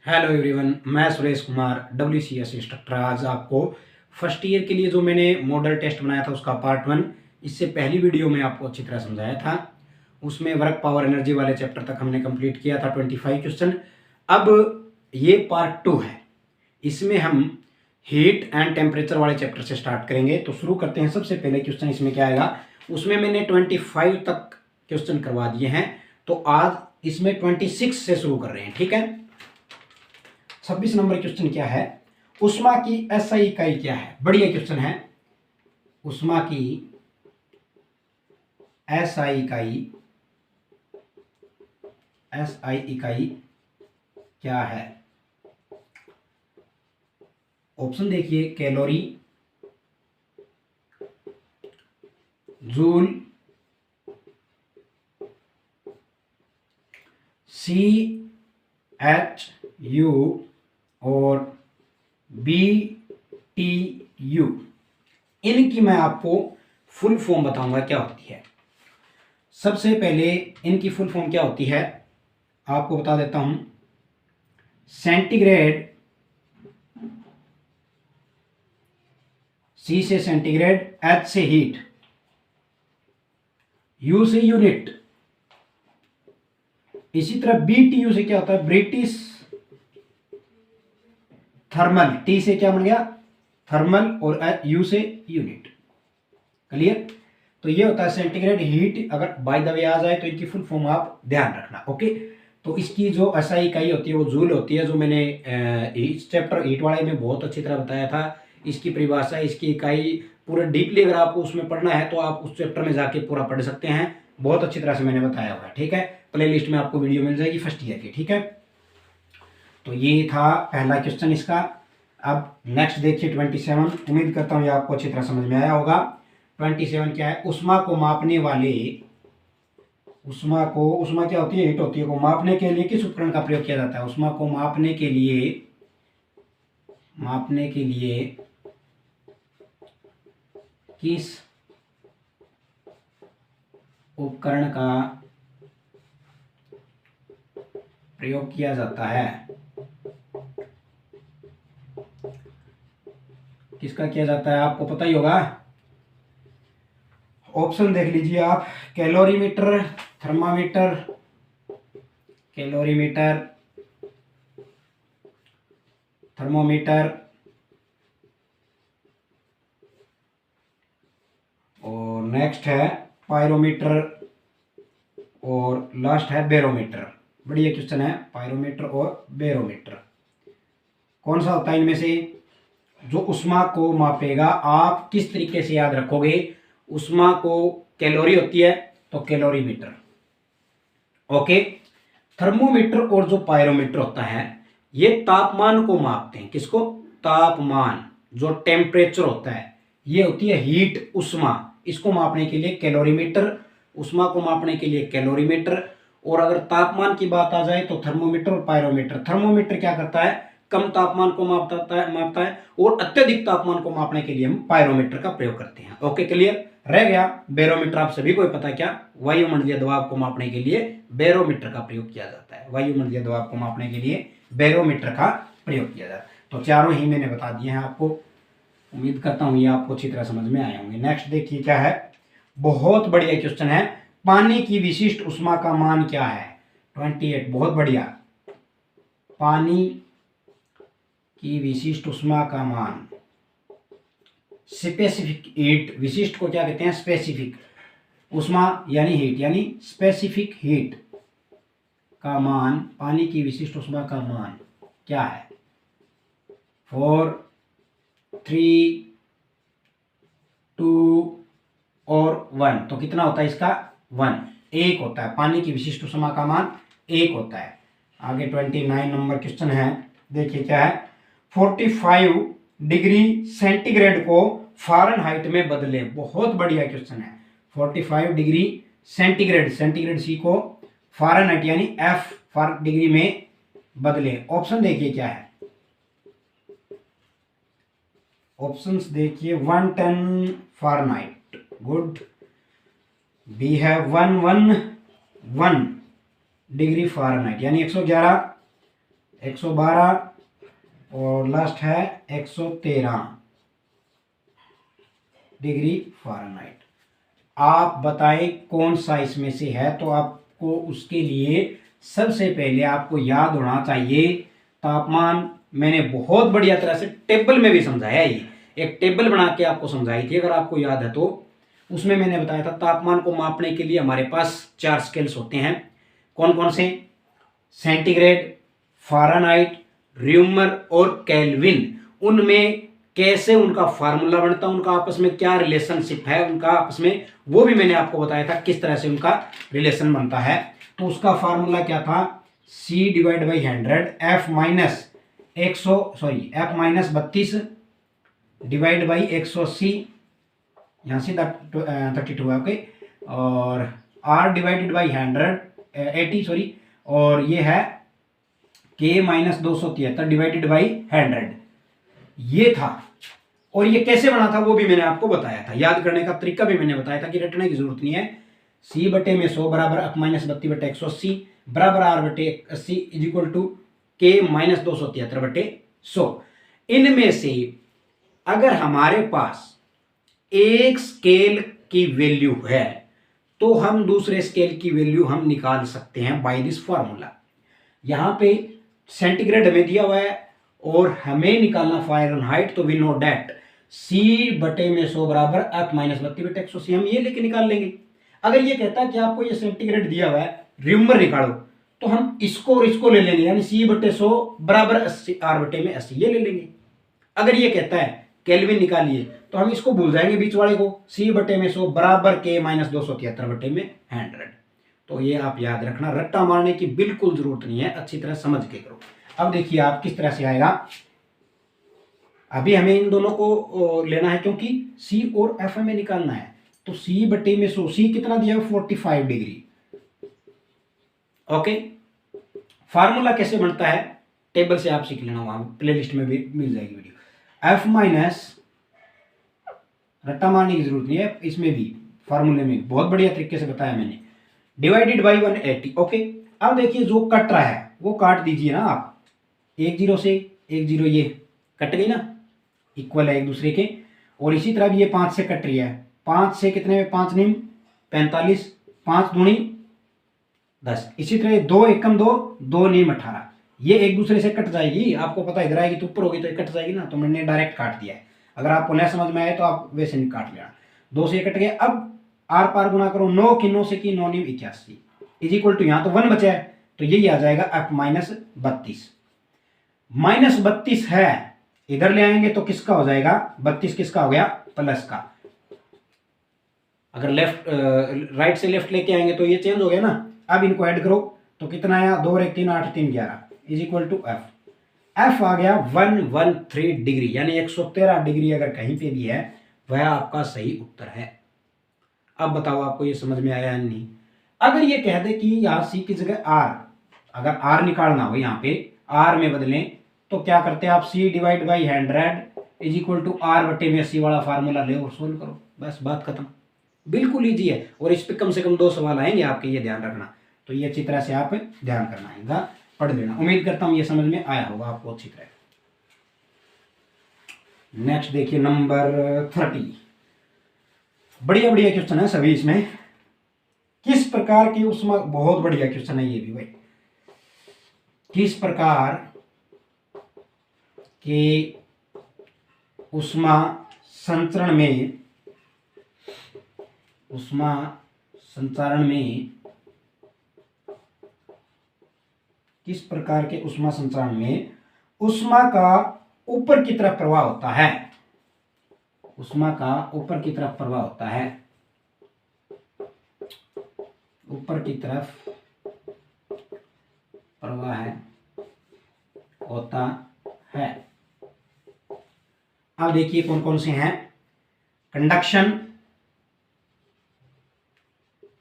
Hello everyone, मैं Suresh Kumar WCS instructor. आज आपको फर्स्ट ईयर के लिए जो मैंने मॉडल टेस्ट बनाया था उसका पार्ट 1, इससे पहली वीडियो में आपको अच्छी तरह समझाया था। उसमें वर्क पावर एनर्जी वाले चैप्टर तक हमने कंप्लीट किया था 25 क्वेश्चन। अब ये पार्ट 2 है, इसमें हम हीट एंड टेम्परेचर वाले चैप्टर से स्टार्ट करेंगे। तो शुरू करते हैं। सबसे पहले क्वेश्चन इसमें क्या आएगा, उसमें मैंने 25 तक क्वेश्चन करवा दिए हैं, तो आज इसमें 26 से शुरू कर रहे हैं। ठीक है। 26 नंबर क्वेश्चन क्या है, उष्मा की एसआई इकाई क्या है। बढ़िया क्वेश्चन है। उष्मा की एसआई इकाई क्या है। ऑप्शन देखिए, कैलोरी, जूल, CHU और BTU। इनकी मैं आपको फुल फॉर्म बताऊंगा क्या होती है। सबसे पहले इनकी फुल फॉर्म क्या होती है आपको बता देता हूं। सेंटीग्रेड, C से सेंटीग्रेड, H से हीट, U से यूनिट, इसी तरह BTU से क्या होता है, ब्रिटिश थर्मल। T से क्या बन गया, थर्मल, और U से यूनिट। क्लियर। तो ये होता है सेंटीग्रेड, हीट। अगर बाय द वे आ जाए तो इनकी फुल फॉर्म आप ध्यान रखना। ओके। तो इसकी जो एसआई इकाई होती है वो जूल होती है, जो मैंने इस चैप्टर हीट वाले में बहुत अच्छी तरह बताया था। इसकी परिभाषा, इसकी इकाई पूरा डीपली अगर आपको उसमें पढ़ना है तो आप उस चैप्टर में जाके पूरा पढ़ सकते हैं। बहुत अच्छी तरह से मैंने बताया हुआ है। ठीक है। प्ले लिस्ट में आपको वीडियो मिल जाएगी फर्स्ट ईयर की। ठीक है। तो ये था पहला क्वेश्चन इसका। अब नेक्स्ट देखिए 27। उम्मीद करता हूँ ये आपको अच्छी तरह समझ में आया होगा। 27 क्या है, उष्मा को मापने वाले, उष्मा क्या होती है, हीट होती है, को मापने के लिए किस उपकरण का प्रयोग किया जाता है। उष्मा को मापने के लिए किस उपकरण का प्रयोग किया जाता है। किसका किया जाता है आपको पता ही होगा। ऑप्शन देख लीजिए आप, कैलोरीमीटर, थर्मामीटर, कैलोरीमीटर, थर्मोमीटर, और नेक्स्ट है पायरोमीटर, और लास्ट है बैरोमीटर। बढ़िया क्वेश्चन है, पायरोमीटर और बैरोमीटर। कौन सा होता है इनमें से जो उष्मा को मापेगा। आप किस तरीके से याद रखोगे, उष्मा को कैलोरी होती है तो कैलोरीमीटर। ओके। थर्मोमीटर और जो पायरोमीटर होता है ये तापमान को मापते हैं। किसको, तापमान, जो टेम्परेचर होता है। ये होती है हीट, उष्मा। इसको मापने के लिए कैलोरीमीटर, उष्मा को मापने के लिए कैलोरीमीटर। और अगर तापमान की बात आ जाए तो थर्मोमीटर और पायरोमीटर। थर्मोमीटर क्या करता है, कम तापमान को मापता है, और अत्यधिक तापमान को मापने के लिए हम पायरोमीटर का प्रयोग करते हैं। Okay, clear. रह गया बैरोमीटर। आप सभी को पता है क्या, वायुमंडलीय दबाव को मापने के लिए बैरोमीटर का प्रयोग किया जाता है। वायुमंडलीय दबाव को मापने के लिए बैरोमीटर का प्रयोग किया जाता है। तो चारों ही मैंने बता दिए हैं आपको। उम्मीद करता हूं ये आपको अच्छी तरह समझ में आए होंगे। नेक्स्ट देखिए क्या है, बहुत बढ़िया क्वेश्चन है। पानी की विशिष्ट उष्मा का मान क्या है। 28, बहुत बढ़िया। पानी की विशिष्ट उष्मा का मान, स्पेसिफिक हीट। विशिष्ट को क्या कहते हैं, स्पेसिफिक। उष्मा यानी हीट, यानी स्पेसिफिक हीट का मान, पानी की विशिष्ट उष्मा का मान क्या है। 4, 3, 2 और 1। तो कितना होता है इसका, 1, 1 होता है। पानी की विशिष्ट उष्मा का मान 1 होता है। आगे 29 नंबर क्वेश्चन है। देखिए क्या है, 45 डिग्री सेंटीग्रेड को फ़ारेनहाइट में बदले। बहुत बढ़िया क्वेश्चन है। 45 डिग्री सेंटीग्रेड, सेंटीग्रेड सी को फ़ारेनहाइट यानी F फॉर डिग्री में बदले। ऑप्शन देखिए क्या है, ऑप्शंस देखिए। 110 फ़ारेनहाइट, गुड। बी है 111 डिग्री फ़ारेनहाइट यानी 111 112 और लास्ट है 113 डिग्री फ़ारेनहाइट। आप बताएं कौन सा इसमें से है। तो आपको उसके लिए सबसे पहले आपको याद होना चाहिए तापमान। मैंने बहुत बढ़िया तरह से टेबल में भी समझाया, ये एक टेबल बना के आपको समझाई थी अगर आपको याद है तो। उसमें मैंने बताया था तापमान को मापने के लिए हमारे पास 4 स्केल्स होते हैं। कौन कौन से? सेंटीग्रेड, फ़ारेनहाइट, र्यूमर और केल्विन। उनमें कैसे उनका फार्मूला बनता है, उनका आपस में क्या रिलेशनशिप है उनका आपस में, वो भी मैंने आपको बताया था किस तरह से उनका रिलेशन बनता है। तो उसका फार्मूला क्या था? C divide by 100 F minus 32 divide by 180, यहाँ से 32 है ओके, और R डिवाइडेड बाई 80 सॉरी, और ये है K माइनस 273 डिवाइडेड बाई 100, ये था। और ये कैसे बना था वो भी मैंने आपको बताया था, याद करने का तरीका भी मैंने बताया था कि रटने की जरूरत नहीं है। C बटे में 100 बराबर F माइनस 32 बटे 180 बराबर R बटे 80 is equal to K minus 273 बटे 100। इनमें से अगर हमारे पास एक स्केल की वैल्यू है तो हम दूसरे स्केल की वैल्यू हम निकाल सकते हैं बाय दिस फॉर्मूला। यहां पे सेंटीग्रेड हमें दिया हुआ है और हमें निकालना फ़ारेनहाइट, तो वी नो डेट C बटे में 100 बराबर F माइनस 32 बटे 180, हम ये लेके निकाल लेंगे। अगर ये कहता है कि आपको ये सेंटीग्रेड दिया हुआ है, र्यूमर निकालो, तो हम इसको और इसको ले लेंगे, यानी C बटे 100 बराबर 80 R बटे में 80 ये ले लेंगे। अगर ये कहता है केल्विन निकालिए, तो हम इसको भूल जाएंगे बीच वाले को, C बटे में 100 बराबर K माइनस 273 बटे में 100। तो ये आप याद रखना, रट्टा मारने की बिल्कुल जरूरत नहीं है, अच्छी तरह समझ के करो। अब देखिए आप किस तरह से आएगा। अभी हमें इन दोनों को लेना है क्योंकि C और F हमें निकालना है। तो C बटे में 100, C कितना दिया है? 45 डिग्री। ओके, फार्मूला कैसे बनता है टेबल से आप सीख लेना, वहां प्लेलिस्ट में भी मिल जाएगी वीडियो। F माइनस, रट्टा मारने की जरूरत नहीं है, इसमें भी फार्मूले में बहुत बढ़िया तरीके से बताया मैंने, डिवाइडेड बाई 180। ओके, अब देखिए जो कट रहा है वो काट दीजिए ना आप, 1 0 से 1 0, ये कट गई ना, इक्वल है एक दूसरे के। और इसी तरह भी ये 5 से कट रही है, 5 से कितने में 5 निम 45, 5 दूनी 10, इसी तरह 2 एकम 2, 2 नीम 18, ये एक दूसरे से कट जाएगी। आपको पता इधर आएगी तो ऊपर होगी तो ये कट जाएगी ना, तो मैंने डायरेक्ट काट दिया है। अगर आपको नहीं समझ में आए तो आप वैसे नहीं काट लेना। 2 से कट गए, अब आर पार गुना करो, 9 की 9 से की 9 नीम 81 इज इक्वल टू, यहाँ तो 1 बचा है तो यही आ जाएगा F माइनस 32। माइनस 32 है, इधर ले आएंगे तो किसका हो जाएगा? 32 किसका हो गया? प्लस का। अगर लेफ्ट राइट से लेफ्ट लेके आएंगे तो ये चेंज हो गया ना। अब इनको ऐड करो तो कितना आया? 2 और 1 3 8 3 11 is equal to F। F आ गया 113 डिग्री, यानी 113 डिग्री अगर कहीं पे भी है वह आपका सही उत्तर है। अब बताओ आपको ये समझ में आया या नहीं? अगर ये कह दे कि यहाँ C की जगह R, अगर R निकालना हो यहाँ पे R में बदलें तो क्या करते हैं आप? C divide by 100 is equal to R बटे में 80 वाला फार्मूला ले और सोल्व करो, बस बात खत्म। बिल्कुल ईजी है, और इस पे कम से कम 2 सवाल आएंगे आपके, ये ध्यान रखना। तो ये अच्छी तरह से आप ध्यान करना आएगा, पढ़ लेना। उम्मीद करता हूँ ये समझ में आया होगा आपको अच्छी तरह। नेक्स्ट देखिए नंबर 30, बढ़िया बढ़िया क्वेश्चन है सभी इसमें। किस प्रकार की उष्मा, बहुत बढ़िया क्वेश्चन है ये भी भाई, किस प्रकार के उष्मा संचरण में, उष्मा संचरण में, किस प्रकार के उष्मा संचरण में उष्मा का ऊपर की तरफ प्रवाह होता है? उष्मा का ऊपर की तरफ प्रवाह होता है, ऊपर की तरफ प्रवाह है होता है। अब देखिए कौन कौन से हैं। कंडक्शन,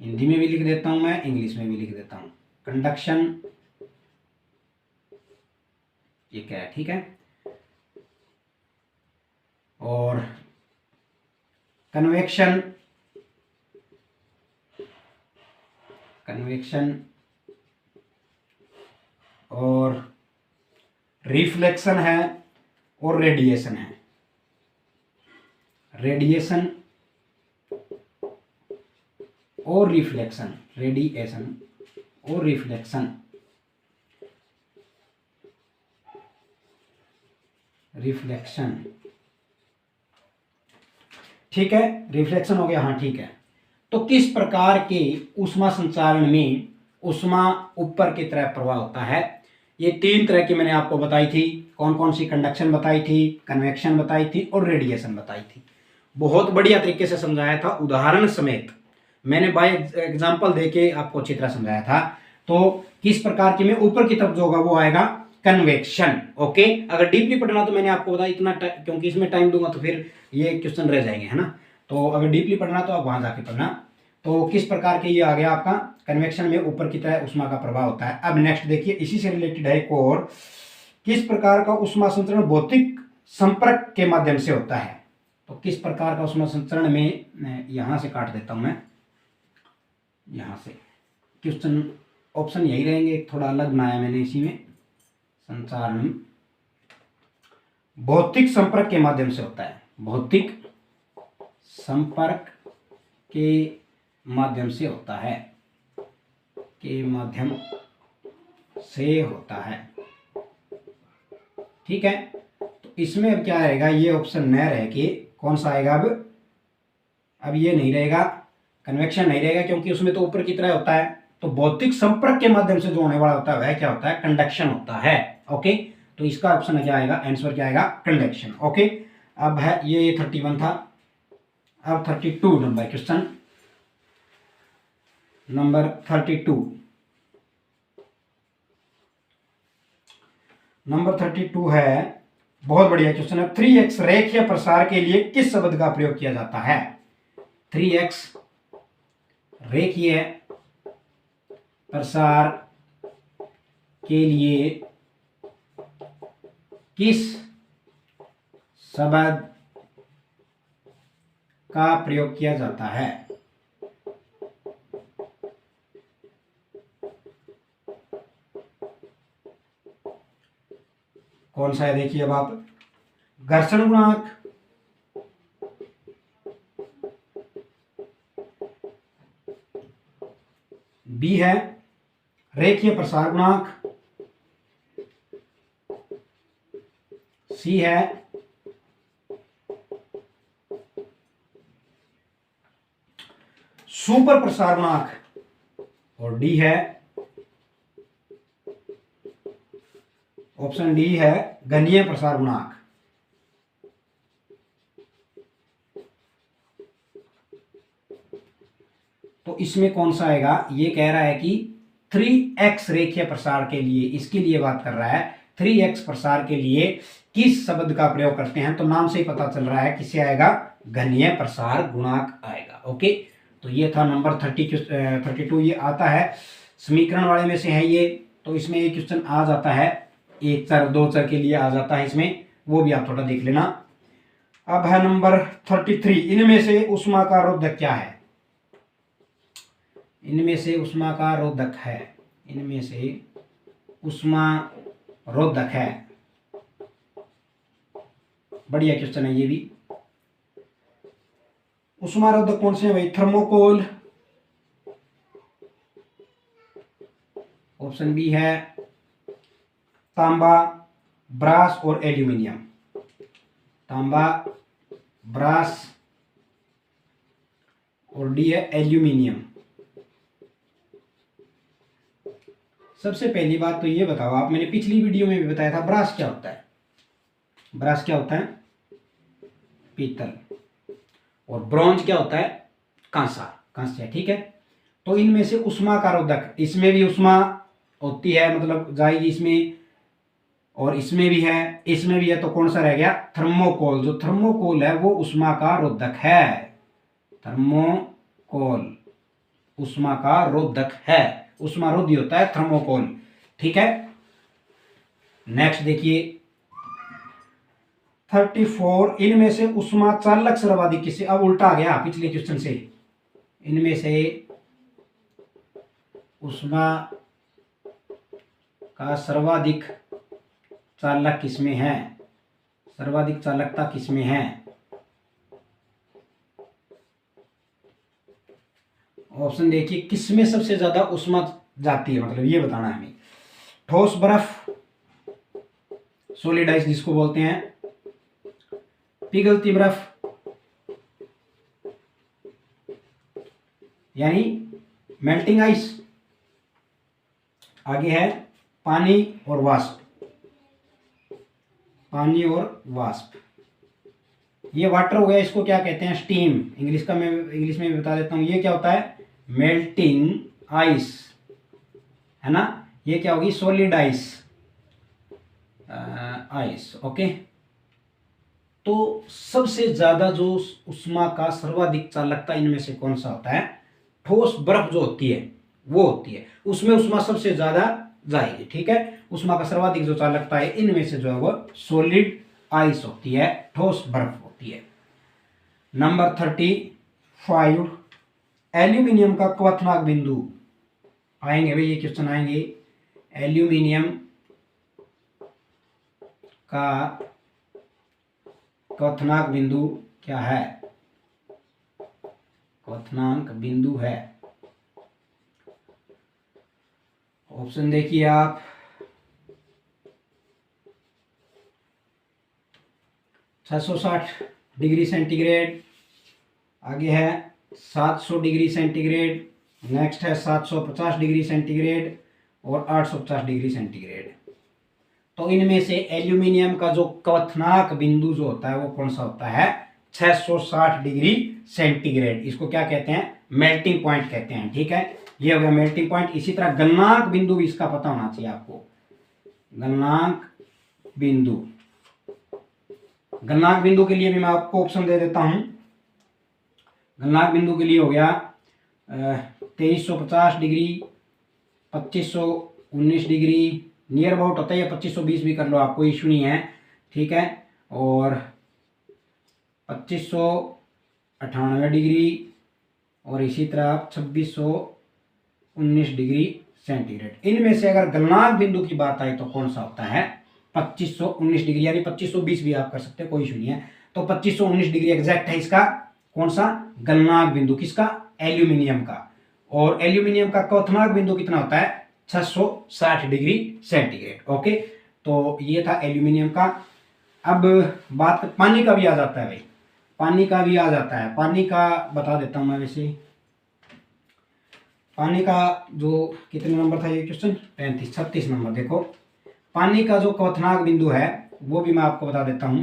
हिंदी में भी लिख देता हूं मैं, इंग्लिश में भी लिख देता हूं। कंडक्शन ये क्या है, ठीक है। और कन्वेक्शन, कन्वेक्शन और रिफ्लेक्शन है और रेडिएशन है। रेडिएशन और रिफ्लेक्शन, रेडिएशन और रिफ्लेक्शन, रिफ्लेक्शन, ठीक है, रिफ्लेक्शन हो गया, हाँ ठीक है। तो किस प्रकार के ऊष्मा संचारण में ऊष्मा ऊपर की तरफ प्रवाह होता है? ये तीन तरह की मैंने आपको बताई थी। कौन कौन सी? कंडक्शन बताई थी, कन्वेक्शन बताई थी और रेडिएशन बताई थी। बहुत बढ़िया तरीके से समझाया था, उदाहरण समेत मैंने बाय एग्जांपल देके आपको अच्छी तरह समझाया था। तो किस प्रकार की में ऊपर की तरफ जो होगा वो आएगा कन्वेक्शन। ओके, अगर डीपली पढ़ना तो मैंने आपको बताया इतना, क्योंकि इसमें टाइम दूंगा तो फिर ये क्वेश्चन रह जाएंगे, है ना। तो अगर डीपली पढ़ना तो आप वहां जाके पढ़ना। तो किस प्रकार के ये आ गया आपका कन्वेक्शन में ऊपर की तरह उष्मा का प्रभाव होता है। अब नेक्स्ट देखिए, इसी से रिलेटेड है एक और, किस प्रकार का उष्मा संचरण भौतिक संपर्क के माध्यम से होता है। तो किस प्रकार का उष्मा संचरण में, यहां से काट देता हूं मैं, यहां से क्वेश्चन ऑप्शन यही रहेंगे, थोड़ा अलग बनाया मैंने इसी में। संचारण भौतिक संपर्क के माध्यम से होता है, भौतिक संपर्क के माध्यम से होता है, के माध्यम से होता है, ठीक है। तो इसमें अब क्या रहेगा, ये ऑप्शन न रह के कौन सा आएगा अब ये नहीं रहेगा, कन्वेक्शन नहीं रहेगा, क्योंकि उसमें तो ऊपर की तरह होता है। तो भौतिक संपर्क के माध्यम से जो होने वाला होता है वह क्या होता है? कंडक्शन होता है। ओके, तो इसका ऑप्शन क्या आएगा, आंसर क्या आएगा? कंडक्शन। ओके, अब है ये 31 था। अब 32 नंबर क्वेश्चन, नंबर 32। नंबर 32 है, बहुत बढ़िया क्वेश्चन है। 3x रेखीय प्रसार के लिए किस शब्द का प्रयोग किया जाता है? 3x रेखीय प्रसार के लिए किस शब्द का प्रयोग किया जाता है? कौन सा है? देखिए अब आप, घर्षण गुणांक, बी है रेखीय प्रसार गुणांक, सी है सुपर प्रसार गुणांक और डी है, ऑप्शन डी है घनीय प्रसार गुणांक। तो इसमें कौन सा आएगा? ये कह रहा है कि 3x रेखीय प्रसार के लिए, इसके लिए बात कर रहा है, 3x प्रसार के लिए किस शब्द का प्रयोग करते हैं? तो नाम से ही पता चल रहा है किससे आएगा? घनीय प्रसार गुणांक आएगा। ओके, तो ये था नंबर 32। ये आता है समीकरण वाले में से है ये, तो इसमें ये क्वेश्चन आ जाता है, एक चर दो चर के लिए आ जाता है इसमें, वो भी आप थोड़ा देख लेना। अब है नंबर 33, इनमें से उष्मा का रोधक क्या है? इनमें से उष्मा का रोधक है, इनमें से उष्मा रोधक है। बढ़िया क्वेश्चन है ये भी। उष्मा रोधक कौन से हैं भाई? थर्मोकोल, ऑप्शन बी है तांबा, ब्रास और एल्यूमिनियम। तांबा, ब्रास और डी है एल्यूमिनियम। सबसे पहली बात तो ये बताओ आप, मैंने पिछली वीडियो में भी बताया था ब्रास क्या होता है। ब्रास क्या होता है? पीतल। और ब्रॉन्ज क्या होता है? कांसा, कांस्य, ठीक है। तो इनमें से उष्मा का रोधक, इसमें भी उष्मा होती है, मतलब जाएगी इसमें, और इसमें भी है, इसमें भी है, तो कौन सा रह गया? थर्मोकोल। जो थर्मोकोल है वो उष्मा का रोधक है। थर्मोकोल उष्मा का रोधक है, उष्मा रोधी होता है थर्मोकोल, ठीक है। नेक्स्ट देखिए 34, इनमें से उष्मा चालक सर्वाधिक किसे? अब उल्टा आ गया पिछले क्वेश्चन से। इनमें से उष्मा का सर्वाधिक चालक किसमें है, सर्वाधिक चालकता किसमें है। ऑप्शन देखिए, किसमें सबसे ज्यादा उष्मा जाती है, मतलब ये बताना है हमें। ठोस बर्फ, सॉलिड आइस जिसको बोलते हैं, पिघलती बर्फ यानी मेल्टिंग आइस, आगे है पानी और वाष्प, पानी और वाष्प। ये वाटर हो गया, इसको क्या कहते हैं, स्टीम। इंग्लिश में भी बता देता हूं, ये क्या होता है, मेल्टिंग आइस, है ना। ये क्या होगी, सॉलिड आइस, आइस। ओके, तो सबसे ज्यादा जो उष्मा का सर्वाधिक चालकता इनमें से कौन सा होता है, ठोस बर्फ जो होती है वो होती है, उसमें उष्मा सबसे ज्यादा जाएगी। ठीक है, उष्मा का सर्वाधिक जो चालकता है इनमें से जो है वो सॉलिड आइस होती है, ठोस बर्फ होती है। नंबर 35, एल्यूमिनियम का क्वथनांक बिंदु। आएंगे भाई, ये क्वेश्चन आएंगे। एल्यूमिनियम का क्वथनांक बिंदु क्या है, क्वथनांक बिंदु है। ऑप्शन देखिए आप, 660 डिग्री सेंटीग्रेड, आगे है 700 डिग्री सेंटीग्रेड, नेक्स्ट है 750 डिग्री सेंटीग्रेड और 850 डिग्री सेंटीग्रेड। तो इनमें से एल्यूमिनियम का जो क्वथनांक बिंदु जो होता है वो कौन सा होता है, 660 डिग्री सेंटीग्रेड। इसको क्या कहते हैं, मेल्टिंग पॉइंट कहते हैं। ठीक है, ये हो गया मेल्टिंग पॉइंट। इसी तरह गलनांक बिंदु भी इसका पता होना चाहिए आपको, गलनांक बिंदु। गलनांक बिंदु के लिए भी मैं आपको ऑप्शन दे देता हूं। गलनांक बिंदु के लिए हो गया 2350 डिग्री, 2519 डिग्री, नियर अबाउट होता है, 2520 भी कर लो आप, कोई इशू नहीं है। ठीक है, और 2598 डिग्री, और इसी तरह 2619 डिग्री सेंटीग्रेड। इनमें से अगर गलनांक बिंदु की बात आए तो कौन सा होता है, 2519 डिग्री, यानी 2520 भी आप कर सकते हैं, कोई इशू नहीं है। तो 2519 डिग्री एग्जैक्ट है इसका कौन सा, गलनांक बिंदु, किसका, एल्यूमिनियम का। और एल्यूमिनियम का क्वथनांक बिंदु कितना होता है, 660 डिग्री सेंटीग्रेड। ओके, तो ये था एल्यूमिनियम का। अब बात पानी का भी आ जाता है भाई, पानी का भी आ जाता है। पानी का बता देता हूं मैं वैसे। पानी का जो कितने नंबर था ये क्वेश्चन, 36 नंबर। देखो, पानी का जो क्वथनांक बिंदु है वो भी मैं आपको बता देता हूं।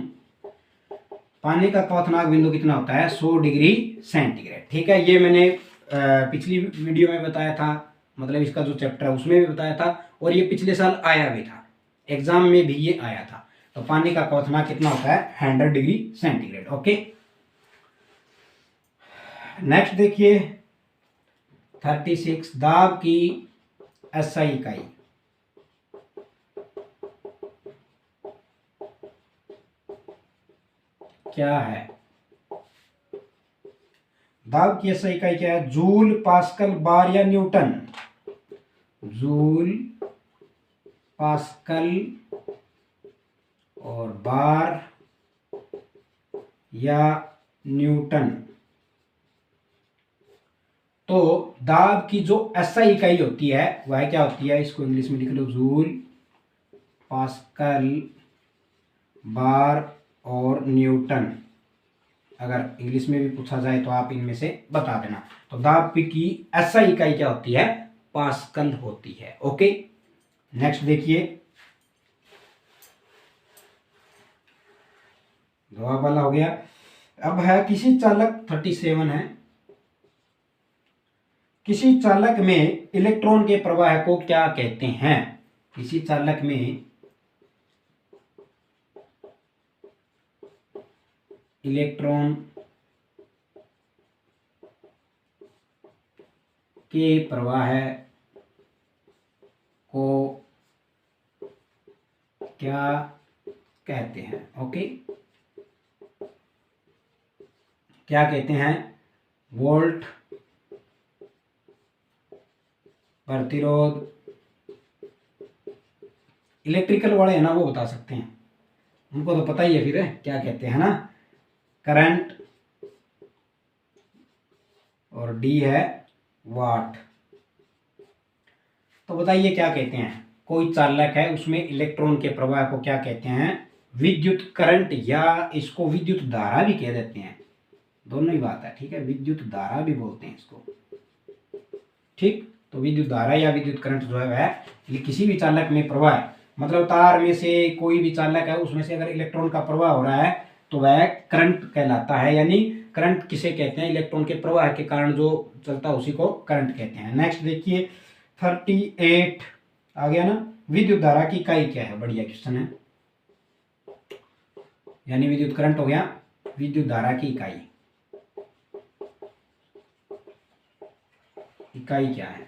पानी का क्वथनांक बिंदु कितना होता है, 100 डिग्री सेंटीग्रेड। ठीक है, ये मैंने पिछली वीडियो में बताया था, मतलब इसका जो चैप्टर है उसमें भी बताया था, और ये पिछले साल आया भी था, एग्जाम में भी ये आया था। तो पानी का क्वथनांक कितना होता है, 100 डिग्री सेंटीग्रेड। ओके, नेक्स्ट देखिए 36, दाब की एसआई इकाई। क्या है, दाब की एसआई इकाई क्या है, जूल, पास्कल, बार या न्यूटन। जूल, पास्कल और बार या न्यूटन। तो दाब की जो एसआई इकाई होती है वह क्या होती है, इसको इंग्लिश में लिख लो, जूल, पास्कल, बार और न्यूटन। अगर इंग्लिश में भी पूछा जाए तो आप इनमें से बता देना। तो दाब की एसआई इकाई क्या होती है, पास्कल होती है। ओके, नेक्स्ट देखिए, जवाब वाला हो गया। अब है किसी चालक, 37 है, किसी चालक में इलेक्ट्रॉन के प्रवाह को क्या कहते हैं। किसी चालक में इलेक्ट्रॉन के प्रवाह को क्या कहते हैं। ओके, क्या कहते हैं, वोल्ट, प्रतिरोध, इलेक्ट्रिकल वाले है ना वो बता सकते हैं, उनको तो पता ही है फिर क्या कहते हैं ना, करंट, और डी है वाट। तो बताइए क्या कहते हैं, कोई चालक है उसमें इलेक्ट्रॉन के प्रवाह को क्या कहते हैं, विद्युत करंट, या इसको विद्युत धारा भी कह देते हैं, दोनों ही बात है, ठीक है, विद्युत धारा भी बोलते हैं इसको, ठीक। तो विद्युत धारा या विद्युत करंट जो है ये किसी भी चालक में प्रवाह, मतलब तार में से कोई भी चालक है उसमें से अगर इलेक्ट्रॉन का प्रवाह हो रहा है तो वह करंट कहलाता है, यानी करंट किसे कहते हैं, इलेक्ट्रॉन के प्रवाह के कारण जो चलता है उसी को करंट कहते हैं। नेक्स्ट देखिए 38 आ गया ना, विद्युत धारा की इकाई क्या है, बढ़िया क्वेश्चन है, यानी विद्युत करंट हो गया, विद्युत धारा की इकाई, इकाई क्या है,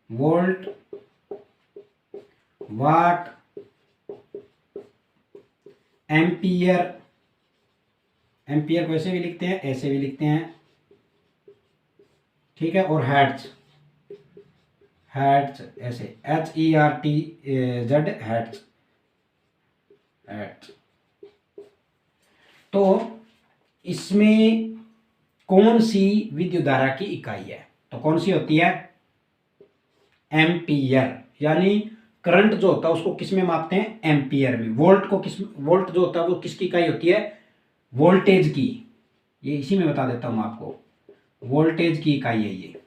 वोल्ट, वाट, एम्पियर, एम्पियर को ऐसे भी लिखते हैं ऐसे भी लिखते हैं, ठीक है, और हर्ट्ज, हर्ट्ज ऐसे HERTZ हर्ट्ज, हर्ट्ज। तो इसमें कौन सी विद्युत धारा की इकाई है, तो कौन सी होती है, एम्पियर, यानी करंट जो होता है उसको किस में मापते हैं, एम्पियर में। वोल्ट को किस, वोल्ट जो होता है वो किसकी इकाई होती है, वोल्टेज की, ये इसी में बता देता हूं आपको, वोल्टेज की इकाई है ये,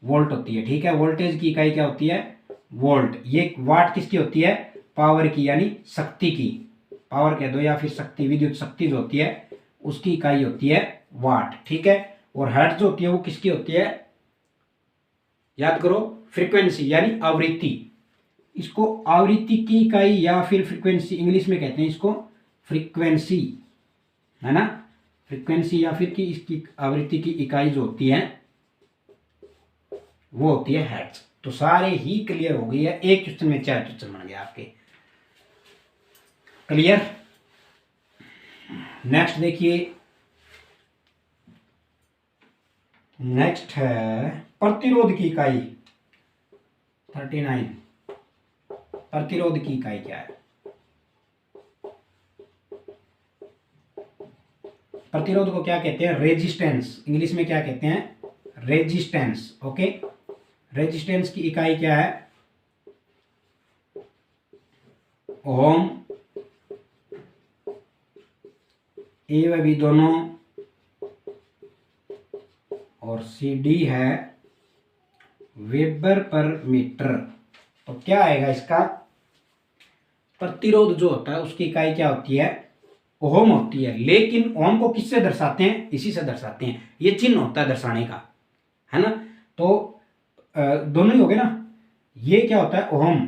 वोल्ट होती है, ठीक है, वोल्टेज की इकाई क्या होती है, वोल्ट। ये वाट किसकी होती है, पावर की, यानी शक्ति की, पावर कह दो या फिर शक्ति, विद्युत शक्ति जो होती है उसकी इकाई होती है वाट, ठीक है। और हर्ट्ज जो होती है वो किसकी होती है, याद करो, फ्रीक्वेंसी यानी आवृत्ति, इसको आवृत्ति की इकाई या फिर फ्रीक्वेंसी, इंग्लिश में कहते हैं इसको फ्रीक्वेंसी, है ना, फ्रीक्वेंसी या फिर की इसकी आवृत्ति की इकाई जो होती है वो होती है हर्ट्ज। तो सारे ही क्लियर हो गई है, एक क्वेश्चन में 4 क्वेश्चन बन गए आपके, क्लियर। नेक्स्ट देखिए, नेक्स्ट है प्रतिरोध की इकाई 39, प्रतिरोध की इकाई क्या है, प्रतिरोध को क्या कहते हैं, रेजिस्टेंस, इंग्लिश में क्या कहते हैं, रेजिस्टेंस, ओके। रेजिस्टेंस की इकाई क्या है, ओम, ए व बी दोनों, और सी डी है वेबर पर मीटर। तो क्या आएगा इसका, प्रतिरोध जो होता है उसकी इकाई क्या होती है, ओम होती है, लेकिन ओम को किससे दर्शाते हैं, इसी से दर्शाते हैं, ये चिन्ह होता है दर्शाने का, है ना। तो दोनों ही हो गए ना, ये क्या होता है ओम,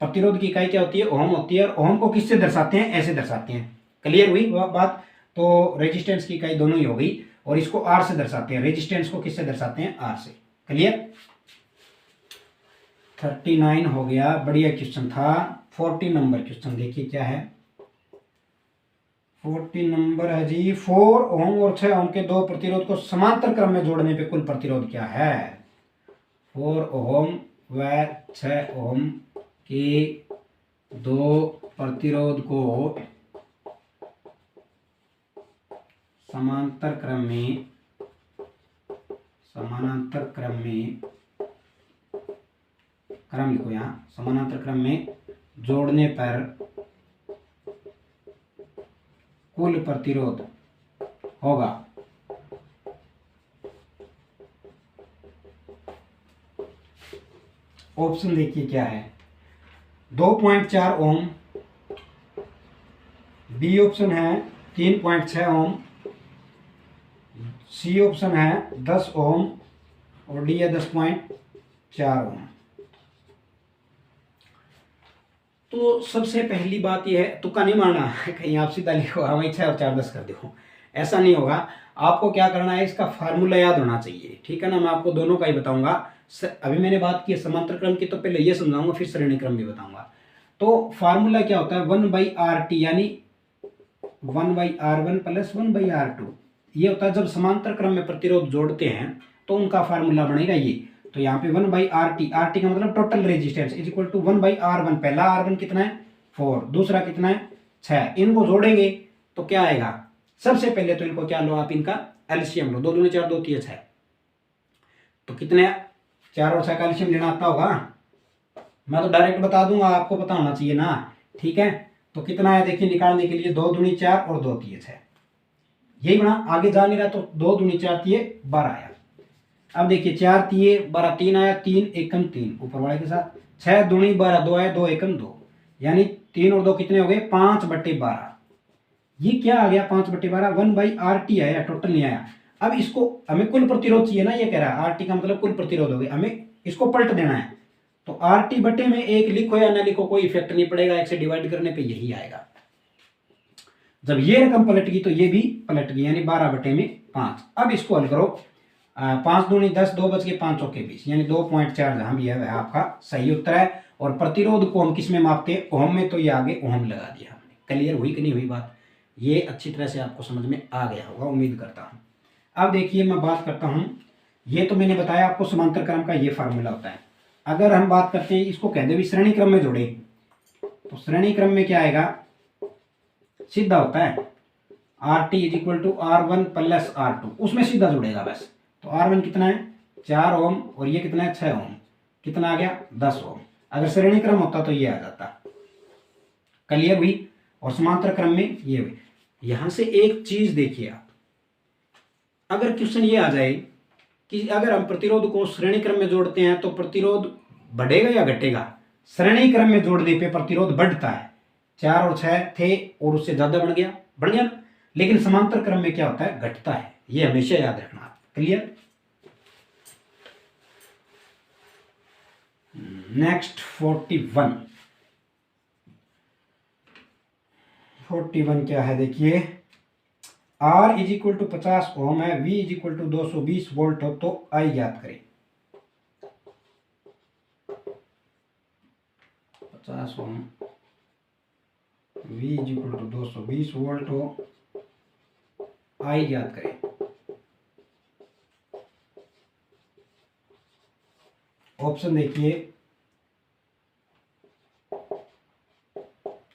प्रतिरोध की इकाई क्या होती है, ओम होती है, और ओम को किससे दर्शाते हैं, ऐसे दर्शाते हैं, क्लियर हुई बात। तो रेजिस्टेंस की इकाई दोनों ही हो गई, और इसको आर से दर्शाते हैं, रेजिस्टेंस को किससे दर्शाते हैं, आर से, क्लियर। 39 हो गया, बढ़िया क्वेश्चन था। 40 नंबर क्वेश्चन देखिए क्या है, 40 नंबर है जी, 4 ओम और 6 ओम के दो प्रतिरोध को समांतर क्रम में जोड़ने पे कुल प्रतिरोध क्या है, 4 ओम व 6 ओम के दो प्रतिरोध को समानांतर क्रम में, समानांतर क्रम में, क्रम लिखो यहाँ, समानांतर क्रम में जोड़ने पर कुल प्रतिरोध होगा, ऑप्शन देखिए क्या है, 2.4 ओम, बी ऑप्शन है 3.6 ओम, सी ऑप्शन है 10 ओम, और डी है 10.4 ओम। तो सबसे पहली बात यह है, तुक्का नहीं मारना कहीं आप सीधा लिखो हाँ भाई 6 और 4 10 कर दो, ऐसा नहीं होगा। आपको क्या करना है, इसका फार्मूला याद होना चाहिए, ठीक है ना। मैं आपको दोनों का ही बताऊंगा, अभी मैंने बात की समांतर क्रम की, तो पहले ये समझाऊंगा फिर श्रेणी क्रम भी बताऊंगा। तो फार्मूला क्या होता है, 1/RT, यानी 1/R1 + 1/R2, ये होता है जब समांतर क्रम में प्रतिरोध जोड़ते हैं तो उनका फार्मूला बनेगा ये। तो यहाँ पे 1/RT, RT का मतलब total resistance is equal to 1/R1। पहला R1 कितना है 4, दूसरा कितना है 6, इनको जोड़ेंगे तो क्या आएगा। सबसे पहले तो इनको क्या लो आप, इनका एलसीएम लो, 2 दूनी 4, 2 3 6, तो कितने 4 और 6 का एलसीएम लेना आता होगा। मैं तो डायरेक्ट बता दूंगा, आपको पता होना चाहिए ना, ठीक है। तो कितना है देखिए निकालने के लिए, 2 दूनी 4 और 2 3 6, यही बना, आगे जा नहीं रहा, तो 2 दूनी 4 3 12 आया। अब देखिए 4 3 12, 3 आया, 3 एकम 3 ऊपर वाले के साथ, 6 दूनी 12, 2 आया, 2 एकम 2, यानी 3 और 2 कितने हो गए 5/12। ये क्या आ गया 5/12, 1/RT आया, टोटल नहीं आया। अब इसको हमें कुल प्रतिरोध चाहिए ना, ये कह रहा है RT का मतलब कुल प्रतिरोध हो गया, हमें इसको पलट देना है। तो RT बटे में 1 लिखो या ना लिखो कोई इफेक्ट नहीं पड़ेगा, 1 से डिवाइड करने पे यही आएगा। जब ये रकम पलट गई तो ये भी पलट गई, यानी 12/5। अब इसको हल करो, 5 दूनी 10, 2 बच के 5 चौके 20, यानी 2.4 जहां भी है वह आपका सही उत्तर है। और प्रतिरोध को हम किस में मापते हैं, ओम में, तो ये आगे ओम लगा दिया हमने। क्लियर हुई कि नहीं हुई बात, ये अच्छी तरह से आपको समझ में आ गया होगा, उम्मीद करता हूँ। अब देखिए मैं बात करता हूँ, ये तो मैंने बताया आपको समांतर क्रम का ये फार्मूला होता है। अगर हम बात करते हैं, इसको कहते भी श्रेणी क्रम में जोड़े, तो श्रेणी क्रम में क्या आएगा, सीधा होता है RT is equal to R1 plus R2, उसमें सीधा जुड़ेगा बस। तो R1 कितना है 4 ओम, और ये कितना है 6 ओम, कितना आ गया 10 ओम। अगर श्रेणी क्रम होता तो ये आ जाता। क्लियर हुई। और समांतर क्रम में ये हुई। यहां से एक चीज देखिए आप, अगर क्वेश्चन ये आ जाए कि अगर हम प्रतिरोध को श्रेणी क्रम में जोड़ते हैं तो प्रतिरोध बढ़ेगा या घटेगा, श्रेणी क्रम में जोड़ने पे प्रतिरोध बढ़ता है। 4 और 6 थे और उससे ज्यादा बढ़ गया ना, लेकिन समांतर क्रम में क्या होता है, घटता है। ये हमेशा याद रखना। क्लियर। नेक्स्ट 41 क्या है देखिए, R is equal to 50 ohm है, V is equal to 220 volt हो, तो I याद करें। 50 ohm, V is equal to 220 volt हो, I याद करें। ऑप्शन देखिए,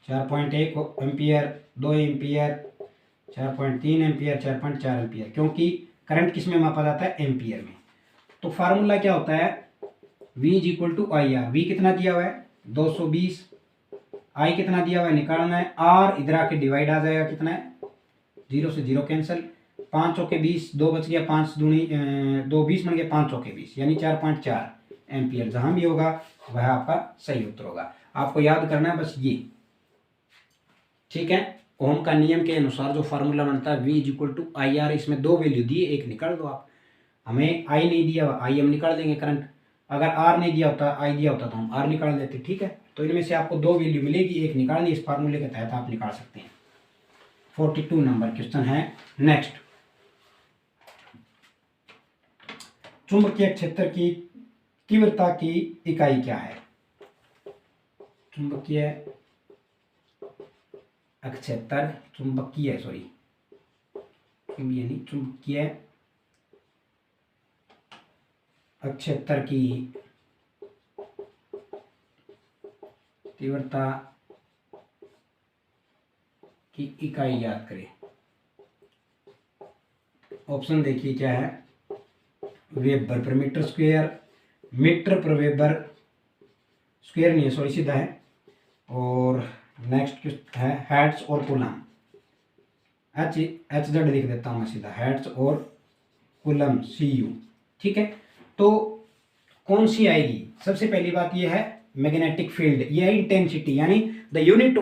4.1 एम्पियर, 2 एम्पियर, 4.3 एम्पियर, 4.4 एम्पियर, क्योंकि करंट किस में मापा जाता है, एम्पियर में। तो फार्मूला क्या होता है, V is equal to IR। V कितना दिया हुआ है 220, I कितना दिया हुआ है निकालना है, R इधर आके डिवाइड आ जाएगा, कितना है 0 से 0 कैंसिल, 5 चौके 20, 2 बच गया, 5 दूनी 2 20 बन गया, 5 चौके 20, यानी 4.4 एम्पियर। जहां भी होगा वह आपका सही उत्तर होगा। आपको याद करना है बस ये, ठीक है। ओम का नियम के अनुसार जो फार्मूला बनता है V is equal to IR, इसमें 2 वैल्यू दिए, एक निकाल दो आप। हमें I नहीं दिया, I हम निकाल देंगे करंट। अगर R नहीं दिया होता, I दिया होता तो हम R निकाल देते, ठीक है। तो इनमें से आपको 2 वैल्यू मिलेगी, एक निकालनी, इस फार्मूले के तहत आप निकाल सकते हैं। 42 नंबर क्वेश्चन है। नेक्स्ट, चुंबकीय क्षेत्र की तीव्रता की इकाई क्या है। चुंबकीय क्षेत्र, चुंबकीय क्षेत्र की तीव्रता की इकाई याद करें। ऑप्शन देखिए क्या है, weber per metre square, metre per weber square नहीं है, सॉरी सीधा है। और नेक्स्ट है हेर्ट्ज और कूलम, एच जेड लिख देता हूँ मैं सीधा, हेर्ट्ज और कूलम CU, ठीक है। तो कौन सी आएगी, सबसे पहली बात यह है मैग्नेटिक फील्ड, ये है इंटेंसिटी, यानी the unit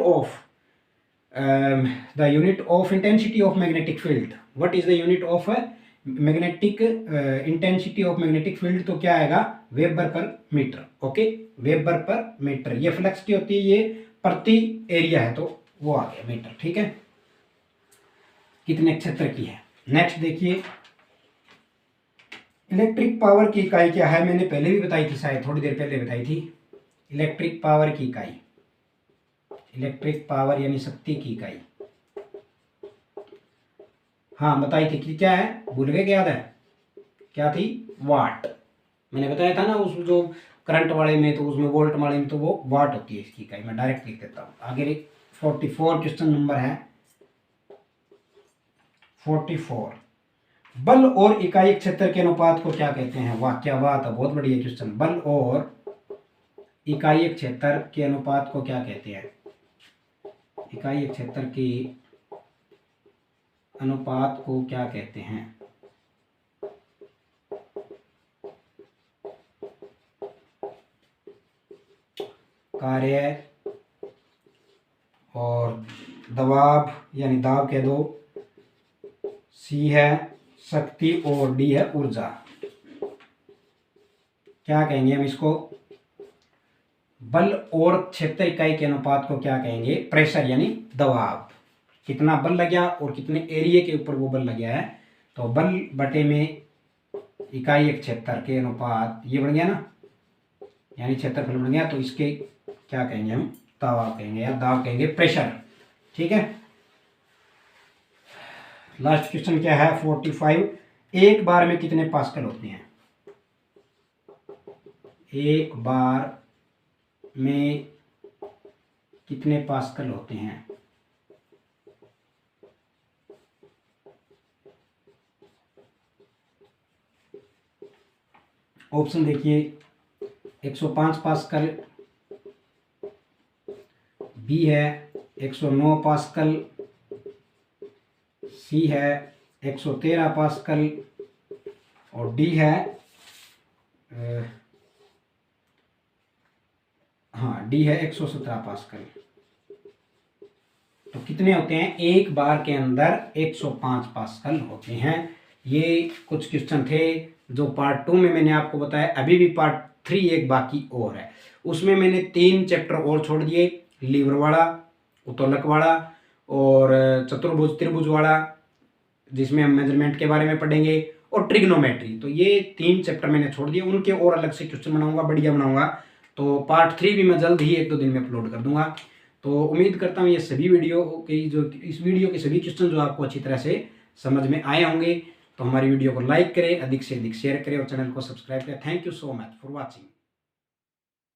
of intensity of magnetic field. What is the unit of magnetic intensity of magnetic field, तो क्या आएगा weber per metre. Okay, weber per metre. ये फ्लक्स की होती है, ये प्रति एरिया है, तो वो आ गया मीटर, ठीक है। कितने क्षेत्र की है। नेक्स्ट देखिए, इलेक्ट्रिक पावर की इकाई क्या है, मैंने पहले भी बताई थी, शायद थोड़ी देर पहले बताई थी। इलेक्ट्रिक पावर की इकाई, इलेक्ट्रिक पावर यानी शक्ति की इकाई, हाँ बताई थी कि क्या है, भूल गए, क्या याद है, क्या थी, वाट। मैंने बताया था ना उस जो करंट वाले में, तो उसमें वोल्ट वाले में तो वो वाट होती है इसकी इकाई। मैं डायरेक्ट लिख देता हूँ। आगे 44 क्वेश्चन नंबर है 44। बल और इकाई क्षेत्र के अनुपात को क्या कहते हैं? वाह क्या बात है, बहुत बढ़िया क्वेश्चन। बल और इकाई क्षेत्र के अनुपात को क्या कहते हैं? इकाई क्षेत्र के अनुपात को क्या कहते हैं? कार्य और दबाव यानी दाब कह दो, सी है शक्ति और डी है ऊर्जा। क्या कहेंगे हम इसको? बल और क्षेत्र इकाई के अनुपात को क्या कहेंगे? प्रेशर यानी दबाव। कितना बल लग गया और कितने एरिया के ऊपर वो बल लग गया है, तो बल बटे में इकाई क्षेत्र के अनुपात ये बढ़ गया ना, यानी क्षेत्रफल बढ़ गया, तो इसके क्या कहेंगे हम? दबाव कहेंगे या दाब कहेंगे, प्रेशर। ठीक है। लास्ट क्वेश्चन क्या है 45। एक बार में कितने पास्कल होते हैं? एक बार में कितने पास्कल होते हैं? ऑप्शन देखिए, 105 पास्कल, बी है 109 पास्कल, सी है 113 पास्कल और डी है हाँ डी है 117 पास्कल। तो कितने होते हैं? एक बार के अंदर 105 पास्कल होते हैं। ये कुछ क्वेश्चन थे जो पार्ट 2 में मैंने आपको बताया। अभी भी पार्ट 3 एक बाकी और है, उसमें मैंने 3 चैप्टर और छोड़ दिए, लीवर वाला, उत्तोलक वाला और चतुर्भुज त्रिभुज वाला, जिसमें हम मेजरमेंट के बारे में पढ़ेंगे, और ट्रिग्नोमेट्री। तो ये 3 चैप्टर मैंने छोड़ दिए, उनके और अलग से क्वेश्चन बनाऊंगा, बढ़िया बनाऊंगा। तो पार्ट 3 भी मैं जल्द ही 1-2 दिन में अपलोड कर दूंगा। तो उम्मीद करता हूँ ये सभी वीडियो की जो इस वीडियो के सभी क्वेश्चन जो आपको अच्छी तरह से समझ में आए होंगे। तो हमारी वीडियो को लाइक करें, अधिक से अधिक शेयर करें और चैनल को सब्सक्राइब करें। Thank you so much for watching.